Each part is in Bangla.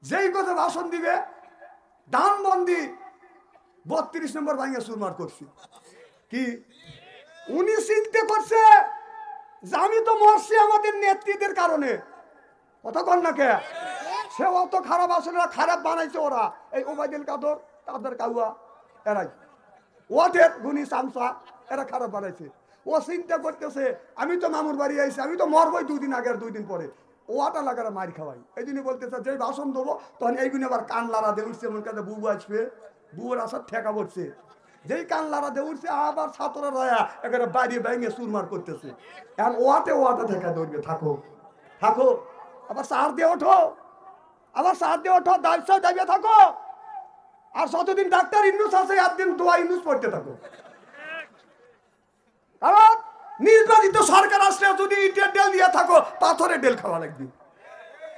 যেই কথা ভাষণ দিবে ধানবন্দি 32 নম্বর ভাঙে চুরমার করছি। কি উনি চিন্তা করছে যে আমি তো মরছি আমাদের নেতৃত্বের কারণে, কথা কন না কে? সে অত খারাপ আসলে খারাপ বানাইছে ওরা, এই ওবায়দুল কাদের, তাদের কাউয়া, এরাই ওদের গুণী চামচা, এরা খারাপ বানাইছে। ও চিন্তা করতেছে আমি তো মামুর বাড়ি আইছি, আমি তো মরবই 2 দিন আগে আর 2 দিন পরে, ওটা লাগারা মার খাওয়াই। এই জন্য বলতেছে যেই ভাষণ দেবো তখন এইগুলো আবার কান লাড়া দিয়ে উঠছে, মনে কাছে বুবু আসবে, বুবুর আসার ঠেকা পড়ছে। যেই কান লাড়া দিয়ে উঠছে আবার ছাত্ররা রয়া একেবারে বাড়ি ভেঙে চুরমার করতেছে। এখন ওয়াতে ঠেকা ধরবে, থাকো থাকো, আবার চার দিয়ে ওঠো, আবার চার দিয়ে ওঠো, দাবিয়ে থাকো। আর যতদিন ডাক্তার ইউনূস আছে একদিন দোয়া ইউনূস পড়তে থাকো। কারণ নির্বাচিত সরকার আসলে যদি ইটের ডেল দিয়ে থাকো পাথরের ডেল খাওয়া লাগবে।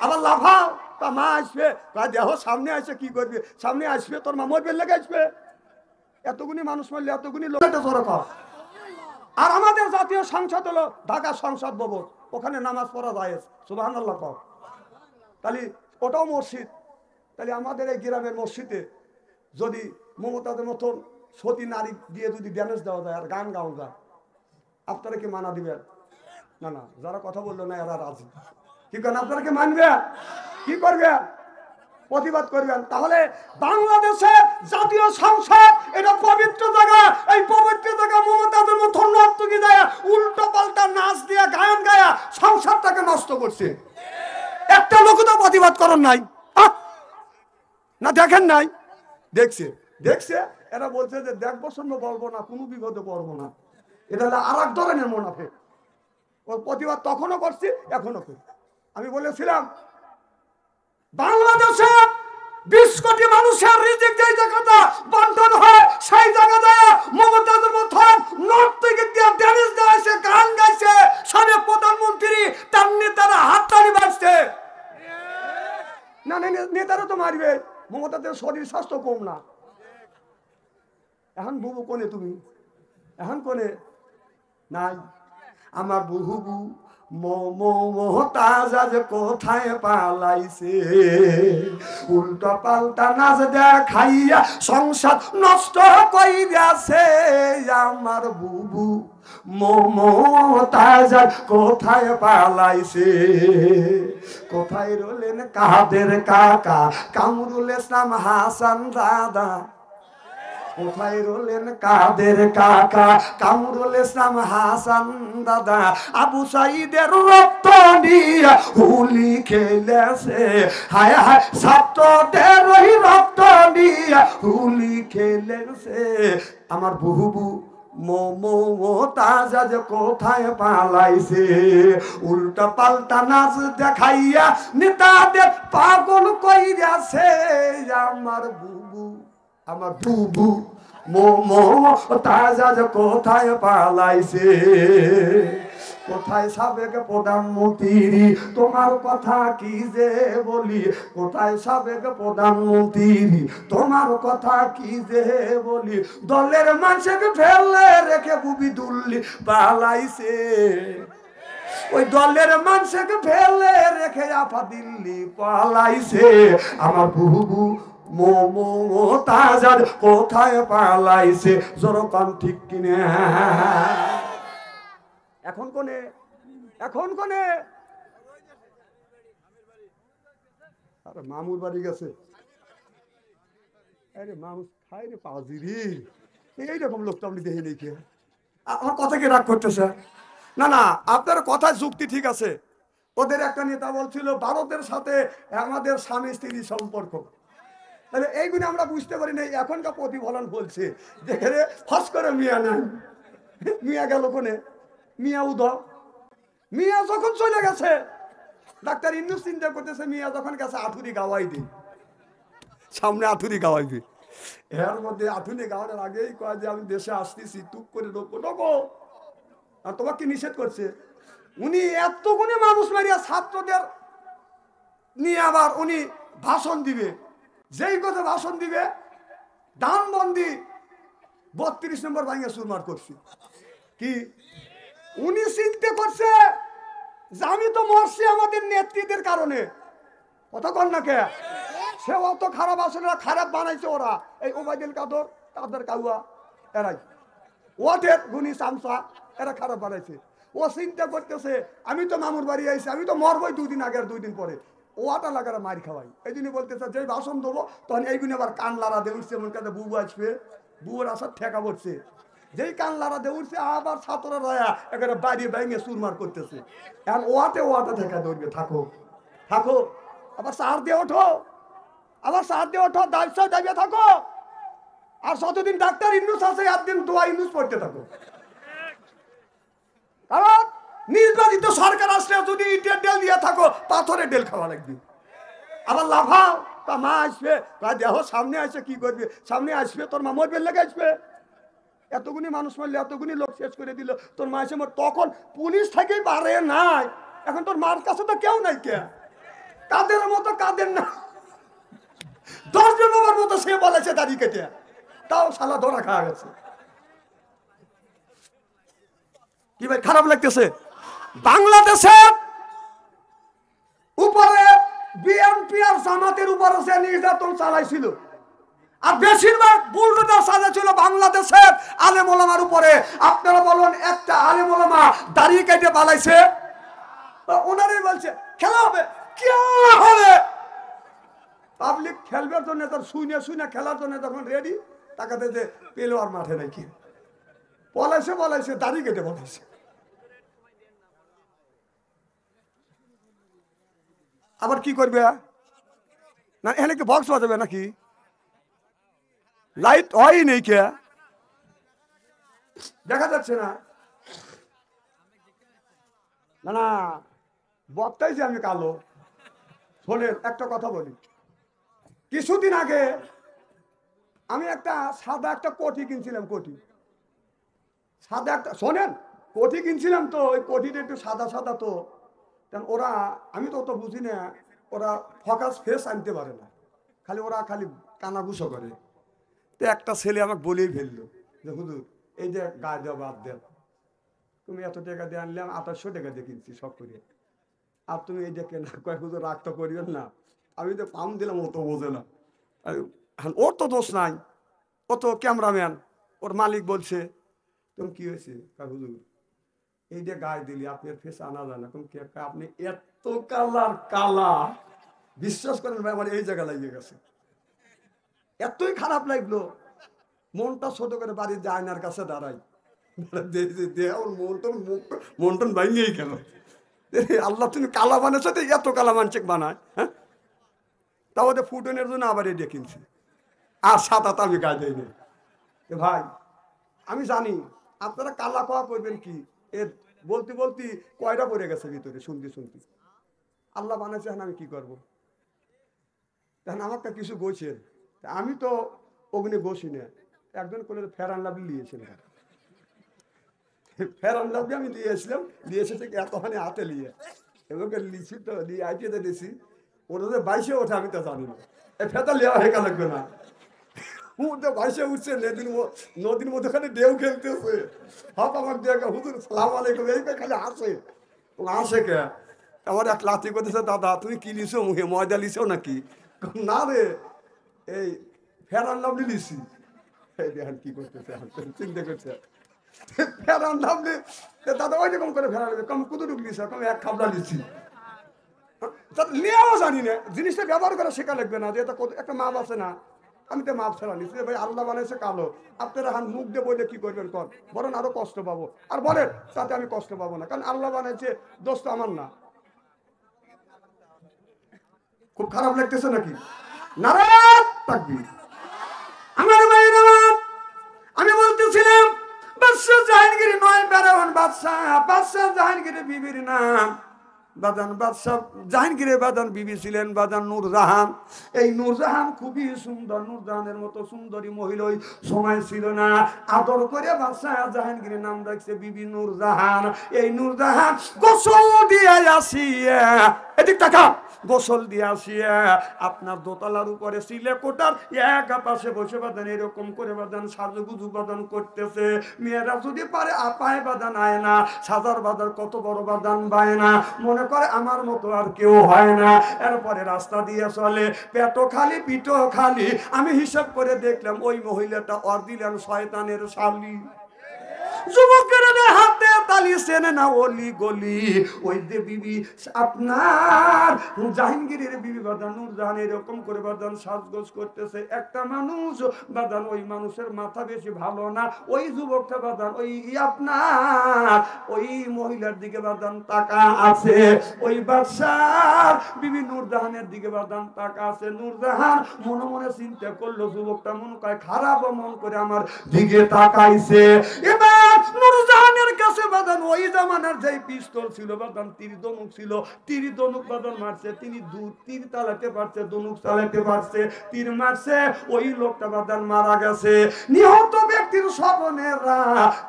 আবার লাফাও, তা মা আসবে, দেহ সামনে আসে কি করবে, সামনে আসবে তোর মা মরবে লেগে আসবে। এতগুনি মানুষ মরলে এতগুনি লোক। আর আমাদের জাতীয় সংসদ হলো ঢাকা সংসদ ভবন, ওখানে নামাজ পড়া যায়, সুবহানাল্লাহ কও। তাহলে ওটাও মসজিদ। তাহলে আমাদের এই গ্রামের মসজিদে যদি মমতাদের মতন সতী নারী দিয়ে যদি ড্যান্স দেওয়া যায় আর গান গাওয়া যায়, আপনারা কি মানা দিবেন? না না, যারা কথা বললো না এরা রাজি। কি করেন আপনারা কি মানবেন? কি করবেন? প্রতিবাদ করবেন। তাহলে বাংলাদেশের জাতীয় সংসদ এটা পবিত্র জায়গা, এই পবিত্র জায়গা মমতাদের মতন নর্তকী যায় উল্টো পাল্টা নাচ দিয়ে গান গায়া সংসদটাকে নষ্ট করছে। একটা লোক তো প্রতিবাদ করেন নাই, না দেখেন নাই? দেখছে দেখছে, এরা বলছে যে দেখবো শুনবো, বলবো না, কোনো বিপদে পড়বো না। এটা হলো আর এক ধরনের মুনাফিক। ওর প্রতিবাদ তখনও করছি, এখনো করি। আমি বলেছিলাম বাংলাদেশে 20 কোটি মানুষের রিজিক যেই জায়গাটা বন্টন হয় সেই জায়গায় মমতাদের মতন নর্তকী দিয়ে ড্যান্স দেওয়াছে, গান গাইছে, সাবেক প্রধানমন্ত্রী তার নেতারা হাততালি বাজছে। না নেতারা তো মারবে, মমতাদের শরীর স্বাস্থ্য কম না। এখন বুবু কোনে তুমি, এখন কোনে নাই আমার বুবু মমতাজ আজ কোথায় পালাইছে, উল্টো পাল্টা নাচ দেখাইয়া সংসার নষ্ট কইরাছে। আমার বুবু মমতাজ আজ কোথায় পালাইছে। কোথায় রলেন কাদের কাকা, কামরুল ইসলাম হাসান দাদা, কোথায় রলেন কাদের কাকা, কামরুল ইসলাম হাসান দাদা। আবু সাইদের রক্ত নিয়ে হুলি খেলেছে, হায় হায় ছাত্রদের ওই রক্ত নিয়ে হুলি খেলেছে। আমার বুবু মমতাজ আজ কোথায় পালাইছে, উল্টা পাল্টা নাচ দেখাইয়া নেতাদের পাগল কইরাছে। আমার বুবু মমতাজ আজ কোথায় পালাইছে। কোথায় সাবেক প্রধানমন্ত্রী, তোমার কথা কি যে বলি, কোথায় সাবেক প্রধানমন্ত্রী, তোমার কথা কি যে বলি। দলের মানুষকে ফেলে রেখে বুবি দুল্লি পালাইছে, ওই দলের মানুষকে ফেলে রেখে আফা দিল্লি পালাইছে। আমার বুবু মমতাজ আজ কোথায় পালাইছে, জোরকান ঠিক কিনে। এখন কোনে, এখন কোনে? আরে মামুর বাড়ি গেছে। আরে মামু খাই রে পাজিরি, এইরকম লোকটা আপনি দেখে নেই। আমার কথা কি রাগ করতেছে? না না, আপনার কথা যুক্তি ঠিক আছে। ওদের একটা নেতা বলছিল ভারতের সাথে আমাদের স্বামী স্ত্রীর সম্পর্ক। তাহলে এইগুলো আমরা বুঝতে পারি না। এখনকার প্রতিফলন বলছে যেখানে ফস করে মিয়া নাই, মিয়া গেল কোনে? মিয়া উদয়, মিয়া যখন চলে গেছে ডাক্তার ইউনূস চিন্তা করতেছে মিয়া যখন গেছে আথুরি গাওয়াই দিই, সামনে আথুরি গাওয়াই দিই। এর মধ্যে আথুরি গাওয়ানোর আগেই কয় যে আমি দেশে আসতেছি, টুক করে ঢোকো। আর তোমাকে নিষেধ করছে। উনি এতগুলি মানুষ মারিয়া ছাত্রদের নিয়ে আবার উনি ভাষণ দিবে, যেই কথা ভাষণ দিবে ধানবন্দি 32 নম্বর ভাঙে চুরমার করছি। কি উনি চিন্তা করছে যে আমি তো মরছি আমাদের নেতৃত্বের কারণে, কথা কন না কে? সে অত খারাপ আসলে না, খারাপ বানাইছে ওরা। এই ওবায়দুল কাদের কাউয়া এরাই, ওদের গুনি চামচা, এরা খারাপ বানাইছে। ও চিন্তা করতেছে আমি তো মামুর বাড়ি আইছি, আমি তো মরবই 2 দিন আগে আর 2 দিন পরে, ওটা লাগারা মার খাওয়াই। এই জন্য বলতেছে যে ভাষণ দেবো তখন এইগুলো আবার কান লাড়া দিয়ে উঠছে, মনে কাছে বুবু আসবে, বুবুর আসার ঠেকা পড়ছে। যেই কান লাড়া দিয়ে উঠছে আবার ছাত্ররা রয়া একেবারে বাড়ি ভেঙে চুরমার করতেছে। এখন ওয়াটা ঠেকা ধরবে, থাকো থাকো, আবার সার দিয়ে ওঠো, আবার সার দিয়ে ওঠো, দাবিয়ে থাকো। আর যতদিন ডাক্তার ইন্নুস আছে একদিন দোয়া ইন্নুস পড়তে থাকো। কারণ নির্বাচিত সরকার আসলে যদি ইটের ডেল দিয়ে থাকো, পাথরের ডেল খাওয়া লাগবে। আবার লাফাও, তা মা আসবে, দেহ সামনে আসে কি করবে, সামনে আসবে তোর মা মরবে লেগে আসবে। এতগুনি মানুষ মারলে, এতগুনি লোক শেষ করে দিল, তোর মা এসে তখন পুলিশ থেকেই বাড়ে নাই। এখন তোর মার কাছে তো কেউ নাই, কে কাদের মতো কাদের না 10 জন বাবার মতো সে বলেছে দাড়ি কেটে, তাও শালা ধরা খাওয়া গেছে। কি ভাই খারাপ লাগতেছে? বাংলাদেশের উপরে বিএনপি আর জামাতের উপরে সে নির্যাতন চালাইছিল, আর বেশিরভাগ বুলডোজার সাজাছিল বাংলাদেশের আলেম ওলামার উপরে। আপনারা বলুন একটা আলেম ওলামা দাড়ি কেটে পালাইছে? ওনারাই বলছে খেলা হবে, কি হবে? পাবলিক খেলবার জন্য তার শুনে খেলার জন্য তখন রেডি, তাকাতে যে পেলো আর মাঠে নাকি পলাইছে দাড়ি কেটে পলাইছে। আবার কি করবে না, এখানে কি বক্স বাজাবে নাকি? লাইট হয় নেই, কে দেখা যাচ্ছে না? না না, বক্তাই যে আমি কালো। শোনেন একটা কথা বলি, কিছুদিন আগে আমি একটা সাদা একটা কোটি কিনছিলাম, কোটি সাদা একটা, শোনেন কোটি কিনছিলাম, তো ওই কোটিটা একটু সাদা সাদা, তো ওরা, আমি তো অত বুঝি না, ওরা ফোকাস ফেস আনতে পারে না, খালি ওরা খালি কানাঘুষো করে। তো একটা ছেলে আমাকে বলেই ফেললো যে হুজুর এই যে গায়ে দেওয়া বাদ দেন, তুমি এত টাকা দিয়ে আনলাম, 2800 টাকা দিয়ে কিনছি সব করে, আর তুমি এই যে কেনা কয়েক হুজুর রাগ তো করিবেন না, আমি তো পাম দিলাম, ও তো বোঝে না। ওর তো দোষ নাই, ও তো ক্যামেরাম্যান, ওর মালিক বলছে তুমি কি হয়েছে, হুজুর এই যে গায়ে দিলি আপনার ফেস আনা যায় না, আপনি এত কালা, বিশ্বাস করেন ভাই আমার এই জায়গা লাগিয়ে গেছে, এতই খারাপ লাগলো। মনটা ছোট করে বাড়ির যে আয়নার কাছে দাঁড়াই, মন টন ভাঙিয়েই কেন, আল্লাহ তুমি কালা বানাচ্ছ, তো এত কালা মানচিক বানায়, হ্যাঁ তাও ওদের ফুটনের জন্য আবার এই কিনছি, আর সাদা তো আমি গায়ে দিই না। ভাই আমি জানি আপনারা কালা খাওয়া করবেন কি, এর বলতে বলতে কয়টা পড়ে গেছে ভিতরে, শুনতে আল্লাহ বানাইছে, আমি কি করবো? তখন আমাকে কিছু গোছেন, আমি তো অগ্নি বসি না, একজন করে ফেরান লাভলি নিয়েছিলাম, ফেরান লাভলি আমি দিয়েছিলাম, দিয়ে এসেছে এতখানি হাতে নিয়ে, এবং লিচি তো দিয়ে আইটিতে দিয়েছি, ওটা যে 22-এ ওঠে আমি তো জানি না, ফেতা লেওয়া হেঁকা লাগবে না, তো 22-এ উঠছে, নদীর মধ্যে খালি ঢেউ খেলতেছে, হপ আমার দিয়ে হুজুর সালাম আলাইকুম এই খালি আসে কে, আমার এক লাথি করতেছে, দাদা তুমি কি লিছো মুখে, ময়দা লিছো নাকি? না রে, এই ফেরান লাভলি লিছি। দেখেন কি করতেছে, চিন্তা করছে ফেরান লাভলি, দাদা ওই রকম করে ফেরান কম কতটুকু লিছে, কম এক খাবলা লিছি, লিয়াও জানি না, জিনিসটা ব্যবহার করা শেখা লাগবে না, যে একটা মাপ আছে না, আমি তো মাপ ছাড়া নিচ্ছি, ভাই আল্লাহ বানাইছে কালো, আপনারা হান মুখ দিয়ে বললে কি করবেন কর, বরং আরো কষ্ট পাবো, আর বলেন তাতে আমি কষ্ট পাবো না, কারণ আল্লাহ বানাইছে, দোষ তো আমার না। খুব খারাপ লাগতেছে নাকি? নারায়ণ তাকবীর। আমার ভাইয়ের আমার, আমি বলতেছিলাম বাদশাহ জাহাঙ্গীর নয় বেরোন বাদশাহ জাহাঙ্গীর বিবির নাম বাদান, বাদশাহ জাহাঙ্গীরের বাদান বিবি ছিলেন বাদান নূরজাহান। এই নূরজাহান খুবই সুন্দর, নূরজাহানের মতো সুন্দরী মহিলা ওই সময় ছিল না, আদর করে বাদশাহ জাহাঙ্গীরের নাম রাখছে বিবি নূরজাহান। এই নূরজাহান গোসল দিয়ে আসিয়া, এদিক টাকা, গোসল দিয়ে আসিয়া আপনার দোতলার উপরে সিলে কোটার এক পাশে বসে বাদান এরকম করে বাদান সাজুগুজু বাদান করতেছে। মেয়েরা যদি পারে আপায় বাদান আয় না, সাজার বাদার কত বড় বাদান বায় না, মনে মনে করে আমার মতো আর কেউ হয় না। এরপরে রাস্তা দিয়ে চলে, পেটও খালি পিঠও খালি। আমি হিসাব করে দেখলাম ওই মহিলাটা অরিজিনাল শয়তানের শালী। যুবকের হাতে তালি চেনে না অলি গলি। ওই যে বিবি আপনার জাহাঙ্গীরের বিবি বাদান নূরজাহান এরকম করে বাদান সাজগোজ করতেছে। একটা মানুষ বাদান, ওই মানুষের মাথা বেশি ভালো না। ওই যুবকটা বাদান ওই আপনার ওই মহিলার দিকে বাদান তাকা আছে। ওই বাদশার বিবি নূরজাহানের দিকে বাদান তাকা আছে। নূরজাহান মনে মনে চিন্তা করলো, যুবকটা মন করে খারাপ মন করে আমার দিকে তাকাইছে। এবার নূরজাহানের কাছে বাদান ওই জামানার যে পিস্তল ছিল বাদান, তীর ধনুক ছিল, তীর ধনুক বাদান মারছে। তিনি তীর চালাতে পারছে, ধনুক চালাতে পারছে, তীর মারছে। ওই লোকটা বাদান মারা গেছে। নিহত ব্যক্তির স্বজনেরা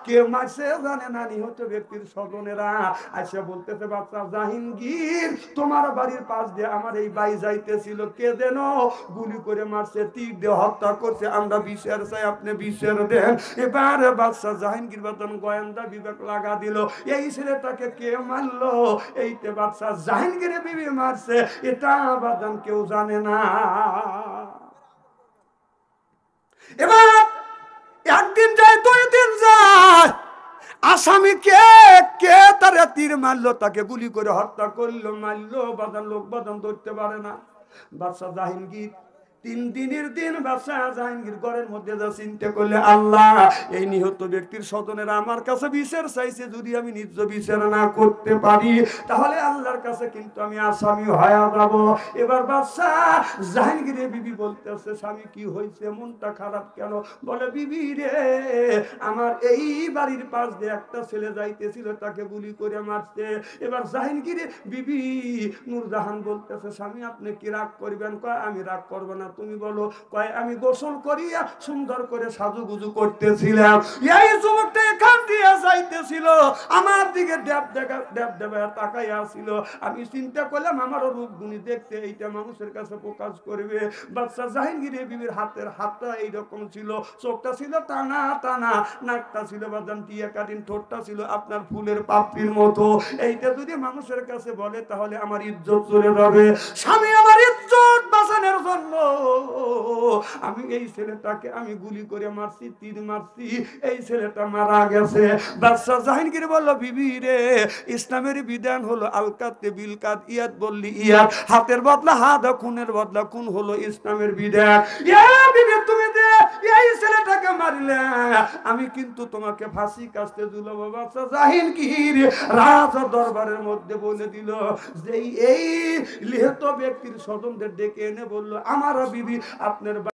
কে মারছে জানে না। নিহত ব্যক্তির স্বজনেরা আইসা বলতেছে, বাচ্চা জাহাঙ্গীর তোমার বাড়ির পাশ দিয়ে আমার এই ভাই যাইতেছিল, কে যেন গুলি করে মারছে, তীর দিয়ে হত্যা করছে, আমরা বিচার চাই, আপনি বিচার দেন। এবার বাচ্চা জাহাঙ্গীর বাদান গোয়েন্দা বিবেক লাগা দিল, এই ছেলেটাকে কে মারলো? এইতে বাচ্চা জাহাঙ্গীরের বিবি মারছে, এটা বাদান কেউ জানে না। এবার একদিন যায়, 2 দিন যায়, আসামি কে কে তার তীর মারলো, তাকে গুলি করে হত্যা করলো, মারলো বাদান, লোক বাদান ধরতে পারে না। বাদশা জাহাঙ্গীর 3 দিনের দিন বাদশা জাহাঙ্গীর ঘরের মধ্যে যা চিন্তা করলে, আল্লাহ এই নিহত ব্যক্তির স্বজনেরা আমার কাছে বিচার চাইছে, যদি আমি নিজ বিচার না করতে পারি তাহলে আল্লাহর কাছে কিন্তু আমি আসামি হয়ে যাব। এবার বাদশা জাহাঙ্গীরের বিবি বলতেছে, স্বামী কি হয়েছে, মনটা খারাপ কেন? বলে, বিবি রে আমার এই বাড়ির পাশ দিয়ে একটা ছেলে যাইতেছিল, তাকে গুলি করে মারছে। এবার জাহাঙ্গীরের বিবি নূরজাহান বলতেছে, স্বামী আপনি কি রাগ করবেন? কয় আমি রাগ করব না, তুমি বলো। কয় আমি গোসল করিয়া সুন্দর করে সাজুগুজু করতেছিলাম, এই যুবকটা এখান দিয়ে যাইতেছিল, আমার দিকে ড্যাব ড্যাব তাকাইয়া ছিল। আমি চিন্তা করলাম আমারও রূপ গুণী দেখতে, এইটা মানুষের কাছে প্রকাশ করবে। বাদশা জাহাঙ্গীরের বিবির হাতটা এইরকম ছিল, চোখটা ছিল টানা টানা, নাকটা ছিল বাদাম টিয়া কাটিন, ঠোঁটটা ছিল আপনার ফুলের পাপড়ির মতো। এইটা যদি মানুষের কাছে বলে তাহলে আমার ইজ্জত চলে যাবে। স্বামী আমার ইজ্জত বাঁচানোর জন্য আমি এই ছেলেটাকে আমি গুলি করে মারছি, তীর মারছি, এই ছেলেটা মারা গেছে। বাদশা জাহাঙ্গীর বলল, বিবি রে ইসলামের বিধান হলো আলকাতে বিলকাত, ইয়াদ বললি ইয়াদ, হাতের বদলা হাত, খুনের বদলা খুন হলো ইসলামের বিধান। বিবি তুমি দে এই ছেলেটাকে মারলে আমি কিন্তু তোমাকে ফাঁসি কাস্তে ঝুলাব। বাদশা জাহাঙ্গীর রাজ দরবারের মধ্যে বলে দিল যে এই নিহত ব্যক্তির স্বজনদের ডেকে এনে বলল, আমার বিবি আপনার